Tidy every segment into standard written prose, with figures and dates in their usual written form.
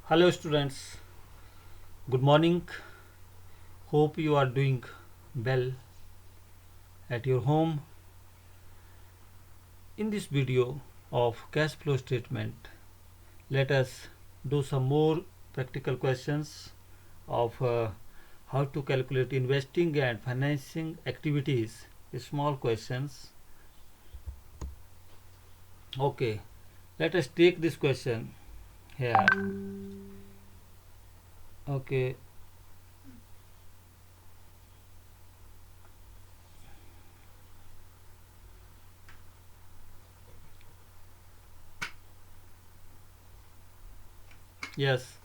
Hello students, good morning. Hope you are doing well at your home. In this video of cash flow statement, let us do some more practical questions of how to calculate investing and financing activities. Small questions. Okay, let us take this question here. Okay, yes.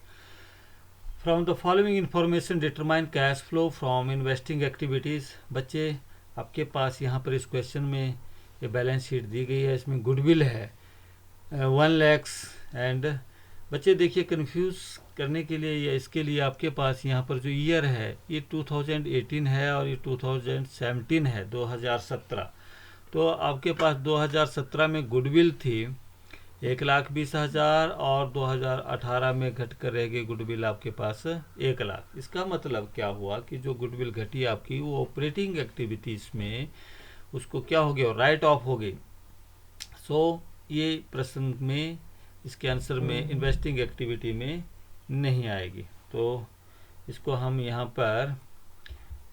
From the following information determine cash flow from investing activities. बच्चे आपके पास यहाँ पर इस question में ये balance sheet दी गई है, इसमें गुडविल है 1 लाख एंड बच्चे देखिए कंफ्यूज करने के लिए या इसके लिए आपके पास यहाँ पर जो ईयर है ये 2018 है और ये 2017 है 2017। तो आपके पास 2017 में गुडविल थी 1,20,000 और 2018 में घट कर रह गई गुडविल आपके पास 1 लाख। इसका मतलब क्या हुआ कि जो गुडविल घटी आपकी वो ऑपरेटिंग एक्टिविटीज़ में उसको क्या हो गया, राइट ऑफ हो गई। सो ये प्रश्न में इसके आंसर में इन्वेस्टिंग एक्टिविटी में नहीं आएगी। तो इसको हम यहाँ पर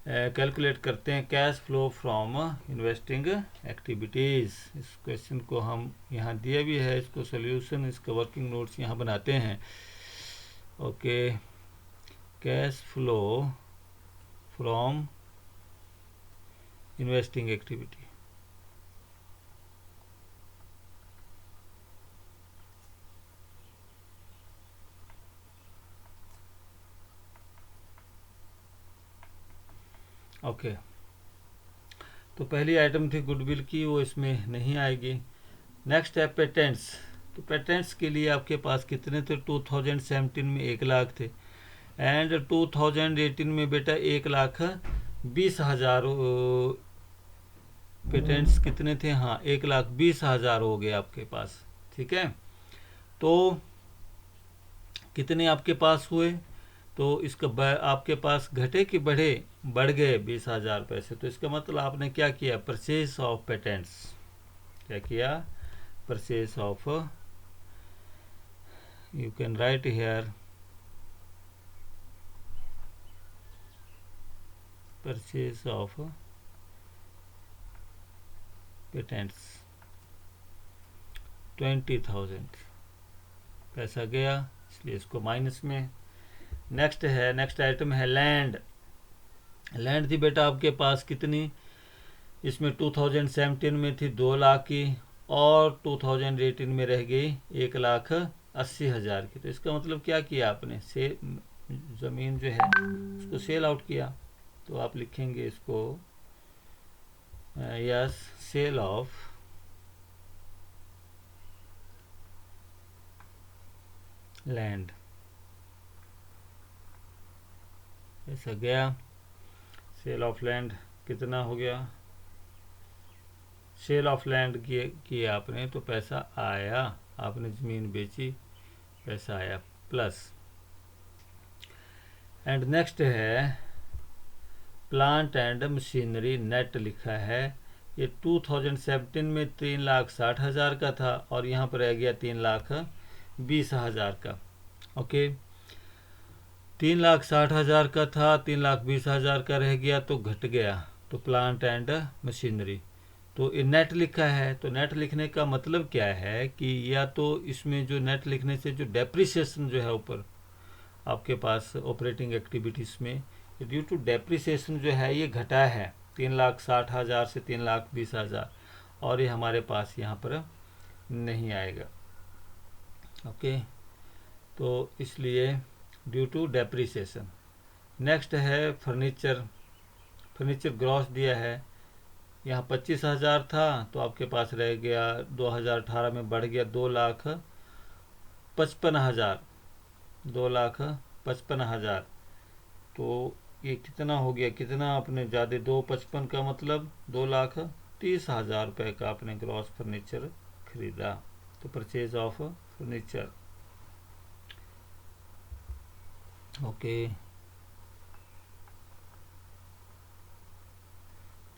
कैलकुलेट करते हैं cash flow from investing activities. इस क्वेश्चन को हम यहाँ दिया भी है, इसको सोल्यूशन इसका वर्किंग नोट्स यहाँ बनाते हैं। Okay, cash flow from investing activity. Okay, तो पहली आइटम थी गुडविल की, वो इसमें नहीं आएगी। नेक्स्ट है पेटेंट्स। तो पेटेंट्स के लिए आपके पास कितने थे, 2017 में 1 लाख थे एंड 2018 में बेटा 1,20,000 पेटेंट्स कितने थे, हाँ 1,20,000 हो गए आपके पास। ठीक है, तो कितने आपके पास हुए, तो इसका आपके पास घटे कि बढ़े, बढ़ गए 20,000 पैसे। तो इसका मतलब आपने क्या किया, परचेज ऑफ पेटेंट्स। क्या किया, purchase of, you can right here purchase of patents 20,000 पैसा गया, इसलिए इसको माइनस में। नेक्स्ट आइटम है लैंड। लैंड थी बेटा आपके पास कितनी, इसमें 2017 में थी 2 लाख की और 2018 में रह गई 1,80,000 की। तो इसका मतलब क्या किया आपने, ज़मीन जो है उसको सेल आउट किया। तो आप लिखेंगे इसको यस, सेल ऑफ लैंड। ऐसा गया, सेल ऑफ लैंड कितना हो गया, सेल ऑफ लैंड किया आपने तो पैसा आया, आपने ज़मीन बेची पैसा आया प्लस। एंड नेक्स्ट है प्लांट एंड मशीनरी। नेट लिखा है, ये 2017 में 3,60,000 का था और यहाँ पर रह गया 3,20,000 का। ओके, 3,60,000 का था, 3,20,000 का रह गया तो घट गया, तो प्लांट एंड मशीनरी। तो ये नेट लिखा है, तो नेट लिखने का मतलब क्या है कि या तो इसमें जो नेट लिखने से जो डेप्रिसिएशन जो है ऊपर आपके पास ऑपरेटिंग एक्टिविटीज़ में ड्यू टू डेप्रिसिएशन जो है ये घटा है 3,60,000 से 3,20,000 और ये हमारे पास यहाँ पर नहीं आएगा। ओके, तो इसलिए ड्यू टू डेप्रिसिएशन। नेक्स्ट है फर्नीचर। फर्नीचर ग्रॉस दिया है, यहाँ 25,000 था तो आपके पास रह गया 2018 में बढ़ गया 2,55,000, 2,55,000। तो ये कितना हो गया, कितना आपने ज़्यादा, 2,55 का मतलब 2,30,000 रुपये का आपने ग्रॉस फर्नीचर खरीदा। तो purchase of furniture. Okay,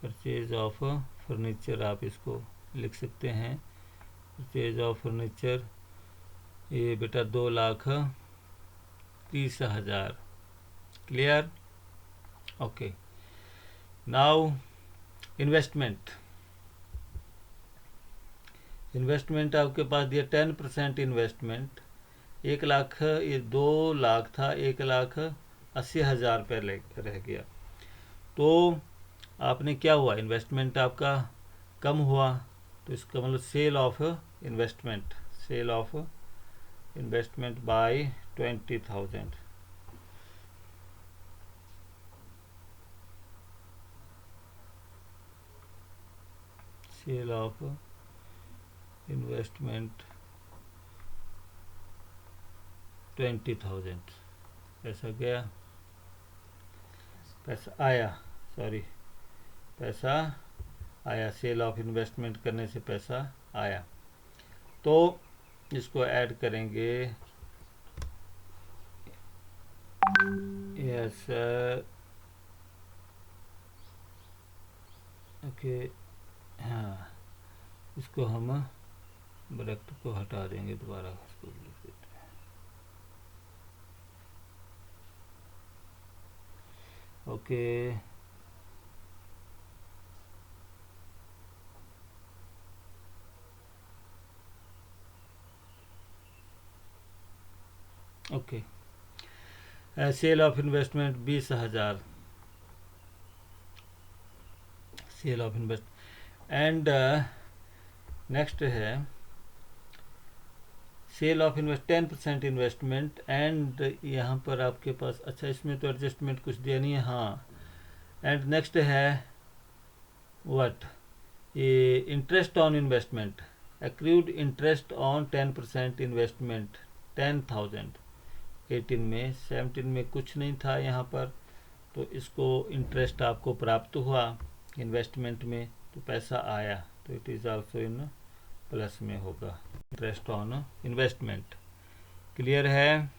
purchase of furniture आप इसको लिख सकते हैं। परचेज ऑफ फर्नीचर ये बेटा 2,30,000। Clear? Okay, now investment. Investment आपके पास दिया 10% इन्वेस्टमेंट। 1,00,000, ये 2,00,000 था, 1,80,000 रुपये रह गया। तो आपने क्या हुआ, इन्वेस्टमेंट आपका कम हुआ, तो इसका मतलब sale of investment, sale of investment by 20,000। Sale of investment 20,000। पैसा गया, पैसा आया, सॉरी, पैसा आया, सेल ऑफ इन्वेस्टमेंट करने से पैसा आया। तो इसको ऐड करेंगे, यस, ओके, हाँ, इसको हम ब्रैकेट को हटा देंगे, दोबारा इसको लिख देते हैं। Okay, okay, sale of investment 20,000, sale of invest. And next है sale of invest 10% investment. And यहाँ पर आपके पास, अच्छा इसमें तो एडजस्टमेंट कुछ दिया नहीं है, हाँ। एंड नेक्स्ट है व्हाट, ये interest on investment, accrued interest on 10% investment 10,000। 18 में, 17 में कुछ नहीं था यहाँ पर, तो इसको इंटरेस्ट आपको प्राप्त हुआ इन्वेस्टमेंट में, तो पैसा आया, तो it is also in plus में होगा, इंटरेस्ट ऑन इन्वेस्टमेंट। क्लियर है?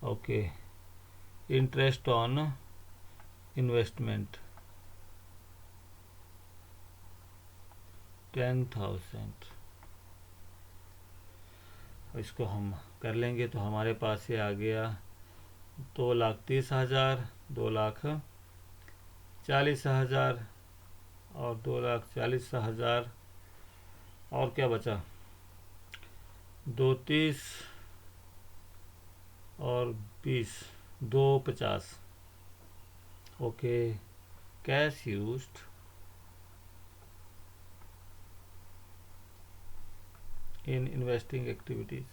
ओके, इंटरेस्ट ऑन इन्वेस्टमेंट 10,000, इसको हम कर लेंगे तो हमारे पास ये आ गया 2,30,000, 2,40,000 और 2,40,000, और क्या बचा, 2,30 और 20, 2,50। Okay, cash used in investing activities।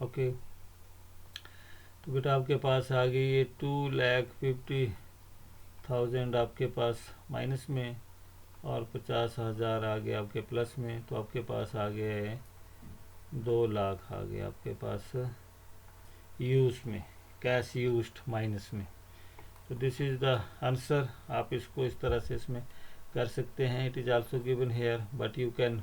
Okay, तो बेटा आपके पास आ गई ये 2,50,000 आपके पास माइनस में, और 50,000 आ गया आपके प्लस में, तो आपके पास आ गए 2,00,000 आ गया आपके पास यूज में, कैश यूज्ड माइनस में। तो दिस इज द आंसर। आप इसको इस तरह से इसमें कर सकते हैं। It is also given here, but you can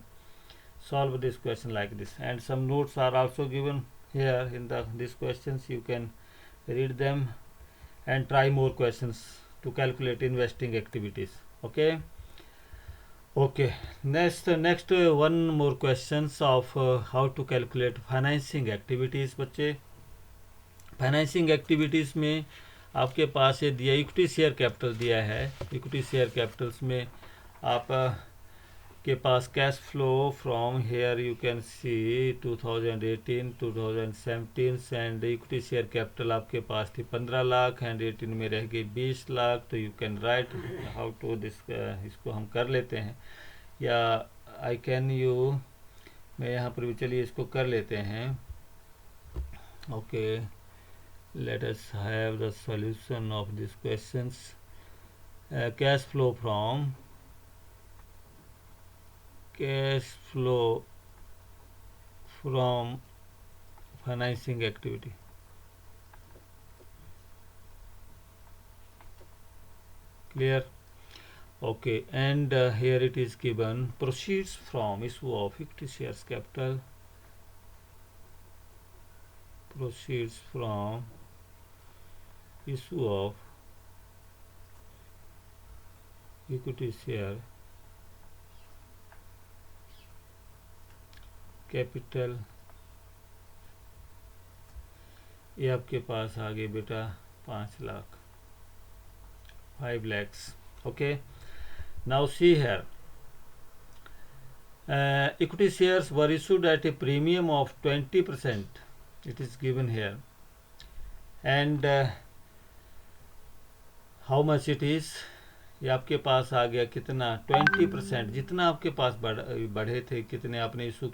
solve this question like this, and some notes are also given here in these questions. You can read them and try more questions to calculate investing activities. Okay, next one more questions of how to calculate financing activities। बच्चे, financing activities में आपके पास ये दिया, equity share capital दिया है। Equity share Capitals में आप के पास cash flow from here you can see 2018, 2017 and equity share capital आपके पास थी 15 लाख एंड 18 में रह गई 20 लाख। तो you can write how to this, इसको हम कर लेते हैं, या आई कैन यू, मैं यहाँ पर भी, चलिए इसको कर लेते हैं। Okay, let us have the solution of these questions। cash flow from financing activity। Clear? Okay, and here it is given proceeds from issue of equity shares capital. Proceeds from issue of equity share capital, ये आपके पास आ गए बेटा 5 lakh, 5 lakhs. Okay, now see here, equity shares were issued at a premium of 20%, it is given here, and how much it is, ये आपके पास आ गया कितना 20%, जितना आपके पास बढ़े थे, कितने आपने इशू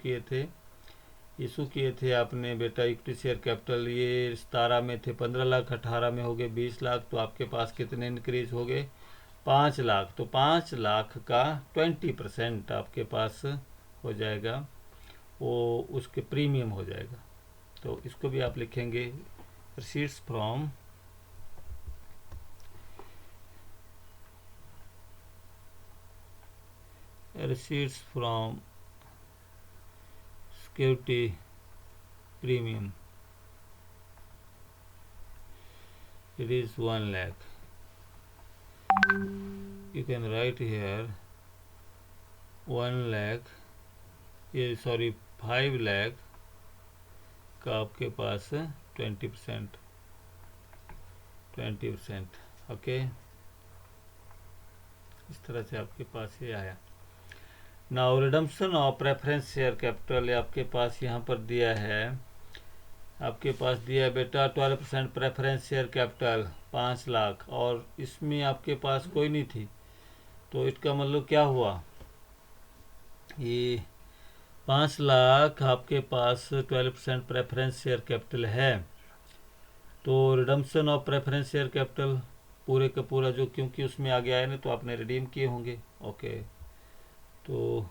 किए थे आपने बेटा इक्विटी शेयर कैपिटल, ये 17 में थे 15 लाख, 18 में हो गए 20 लाख, तो आपके पास कितने इंक्रीज हो गए 5 लाख, तो 5 लाख का 20% आपके पास हो जाएगा, वो उसके प्रीमियम हो जाएगा. तो इसको भी आप लिखेंगे receipts from security premium, it is 1 lakh. You can write here 1 lakh, ये सॉरी 5 lakh का आपके पास 20%. ओके, इस तरह से आपके पास ये आया. Now redemption of preference share capital, आपके पास यहाँ पर दिया है, आपके पास दिया है बेटा 12% प्रेफरेंस शेयर कैपिटल 5 लाख, और इसमें आपके पास कोई नहीं थी, तो इसका मतलब क्या हुआ, ये 5 लाख आपके पास 12% प्रेफरेंस शेयर कैपिटल है, तो redemption of preference share capital पूरे का पूरा जो, क्योंकि उसमें आ गया है ना, तो आपने रिडीम किए होंगे. ओके, तो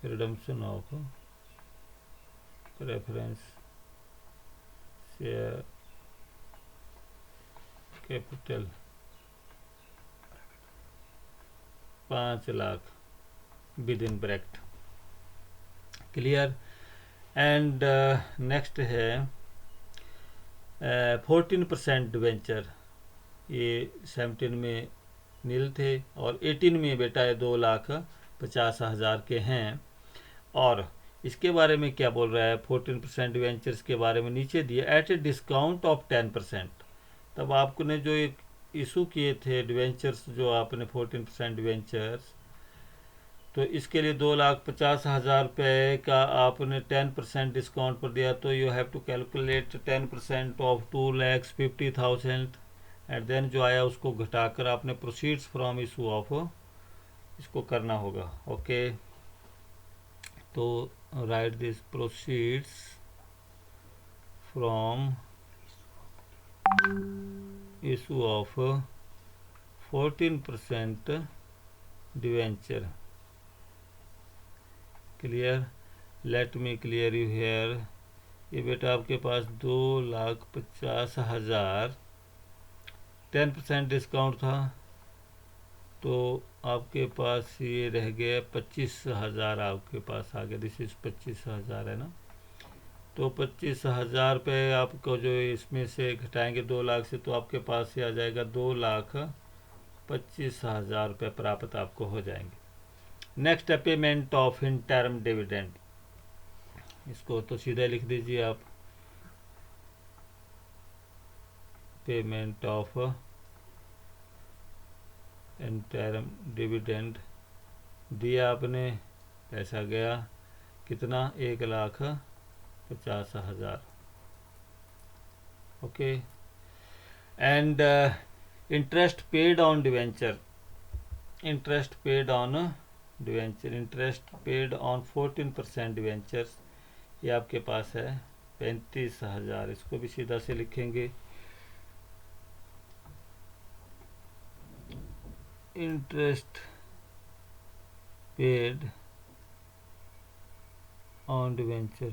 redemption of preference share capital 5 lakh with in bracket. Clear? And next है 14% डिवेंचर, ये 17 में नील थे और 18 में बेटा है 2,50,000 के हैं. और इसके बारे में क्या बोल रहा है, 14% डिवेंचर्स के बारे में नीचे दिए एट ए डिस्काउंट ऑफ 10%. तब आपको ने जो एक इशू किए थे डिवेंचर्स, जो आपने 14% डिवेंचर्स, तो इसके लिए 2,50,000 रुपये का आपने 10% डिस्काउंट पर दिया, तो you have to calculate 10% of 2,50,000, and then जो आया उसको घटाकर आपने प्रोसीड्स फ्रॉम इशू ऑफ इसको करना होगा. ओके, तो write this proceeds from issue of 14% debenture. Clear? Let me clear you here, ये बेटा आपके पास 2,50,000 10% डिस्काउंट था, तो आपके पास ये रह गया 25,000 आपके पास आ गया. दिस इज 25,000 है ना, तो 25,000 रुपये आपको जो इसमें से घटाएंगे 2 लाख से, तो आपके पास ये आ जाएगा 2,25,000 रुपये प्राप्त आपको हो जाएंगे. नेक्स्ट है पेमेंट ऑफ इंटर्म डिविडेंड, इसको तो सीधा लिख दीजिए आप, पेमेंट ऑफ इंटर्म डिविडेंड दिया आपने, पैसा गया कितना 1,50,000. Okay, and interest paid on debenture, interest paid on debenture, interest paid on 14% debentures, ये आपके पास है 35,000. इसको भी सीधा से लिखेंगे, interest paid on debenture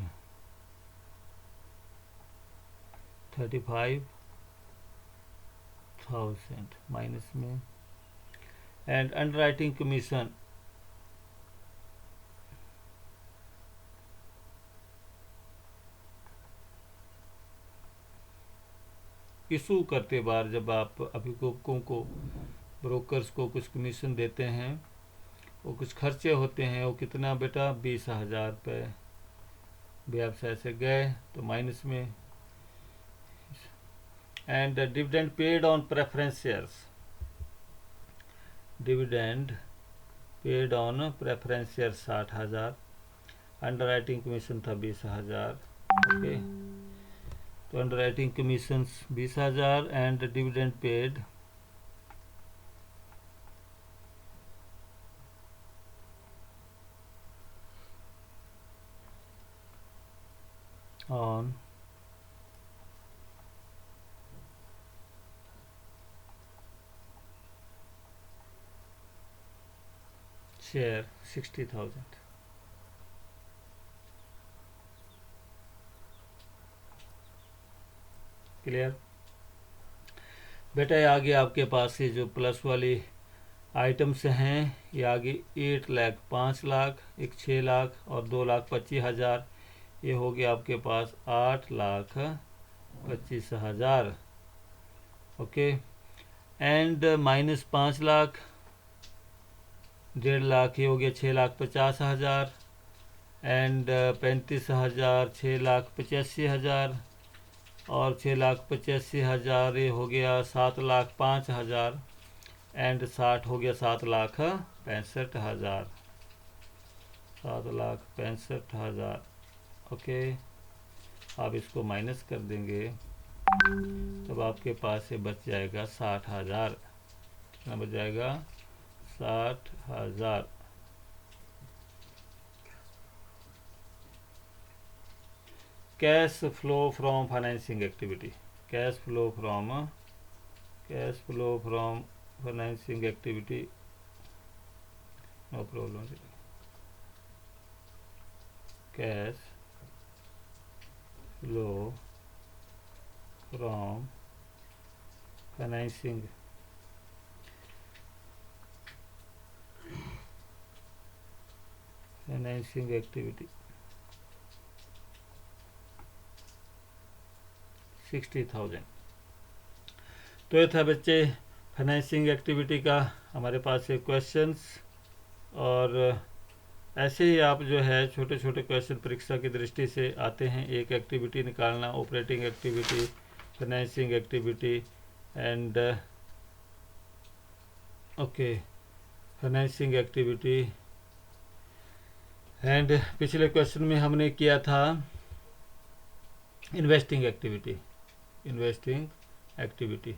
35 2000 minus में, एंड अंडरराइटिंग कमीशन इशू करते बार जब आप अभिभावकों को, ब्रोकर्स को कुछ कमीशन देते हैं, वो कुछ खर्चे होते हैं, वो कितना बेटा 20,000 रुपये व्यवसाय से गए तो माइनस में, and dividend paid on preference shares, dividend paid on preference share 60,000, underwriting commission था 20,000। ओके, तो underwriting commissions 20,000 and dividend paid on share 60,000। Clear बेटा? ये आगे आपके पास ये जो प्लस वाली आइटम्स हैं, ये आगे 8 लाख, 5 लाख, एक 6 लाख और 2,25,000, ये हो गया आपके पास 8,25,000। Okay, and minus 5 lakh, 1.5 lakh, ये हो गया 6,50,000, एंड 35,000, 6,85,000 और 6,85,000, ये हो गया 7,05,000, एंड 60 हो गया 7,65,000, 7,65,000। ओके, आप इसको माइनस कर देंगे तब आपके पास ये बच जाएगा 60,000। कितना बच जाएगा? 60,000। Cash flow from financing activity, cash flow from financing activity, no problem. Cash flow from financing activity 60,000। तो ये था बच्चे फाइनेंसिंग एक्टिविटी का हमारे पास एक क्वेश्चंस, और ऐसे ही आप जो है छोटे छोटे क्वेश्चन परीक्षा की दृष्टि से आते हैं। एक एक्टिविटी निकालना, operating activity, financing activity and okay, financing activity. And पिछले क्वेश्चन में हमने किया था इन्वेस्टिंग एक्टिविटी।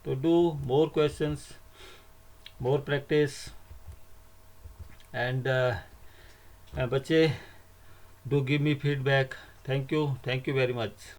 तो do more questions, more practice, and बच्चे do give me feedback. Thank you very much.